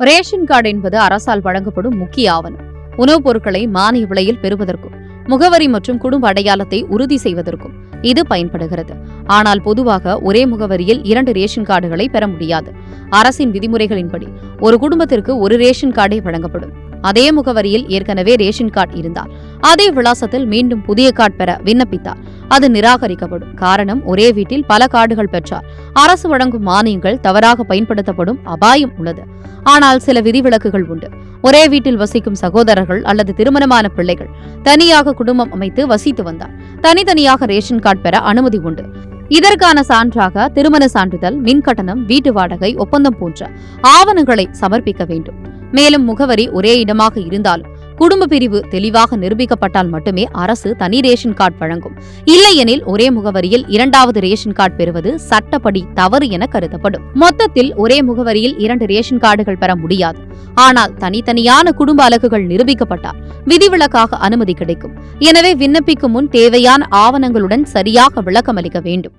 Ration card என்பது அரசால் வழங்கப்படும் முக்கிய ஆவணம். உணவுப் பொருட்களை மானிய விலையில் பெறுவதற்கும் முகவரி மற்றும் குடும்ப அடையாளத்தை உறுதி செய்வதற்கும் இது பயன்படுகிறது. ஆனால் பொதுவாக ஒரே முகவரியில் 2 ரேஷன் கார்டுகளை பெற முடியாது. அரசின் விதிமுறைகளின்படி ஒரு குடும்பத்திற்கு ஒரு ரேஷன் கார்டே வழங்கப்படும். அதே முகவரியில் ஏற்கனவே ரேஷன் கார்டு இருந்தால் அதே விலாசத்தில் மீண்டும் புதிய கார்டு பெற விண்ணப்பித்தால் அது நிராகரிக்கப்படும். காரணம், ஒரே வீட்டில் பல கார்டுகள் பெற்றால் அரசு வழங்கும் மானியங்கள் தவறாக பயன்படுத்தப்படும் அபாயம் உள்ளது. ஆனால் சில விதிவிலக்குகள் உண்டு. ஒரே வீட்டில் வசிக்கும் சகோதரர்கள் அல்லது திருமணமான பிள்ளைகள் தனியாக குடும்பம் அமைத்து வசித்து வந்தால் தனித்தனியாக ரேஷன் கார்டு பெற அனுமதி உண்டு. இதற்கான சான்றாக திருமண சான்றிதழ், மின்கட்டணம், வீட்டு வாடகை ஒப்பந்தம் போன்ற ஆவணங்களை சமர்ப்பிக்க வேண்டும். மேலும் முகவரி ஒரே இடமாக இருந்தாலும் குடும்ப பிரிவு தெளிவாக நிரூபிக்கப்பட்டால் மட்டுமே அரசு தனி ரேஷன் கார்டு வழங்கும். இல்லையெனில் ஒரே முகவரியில் 2வது ரேஷன் கார்டு பெறுவது சட்டப்படி தவறு என கருதப்படும். மொத்தத்தில் ஒரே முகவரியில் 2 ரேஷன் கார்டுகள் பெற முடியாது. ஆனால் தனித்தனியான குடும்ப அலகுகள் நிரூபிக்கப்பட்டால் விதிவிலக்காக அனுமதி கிடைக்கும். எனவே விண்ணப்பிக்கும் முன் தேவையான ஆவணங்களுடன் சரியாக விளக்கமளிக்க வேண்டும்.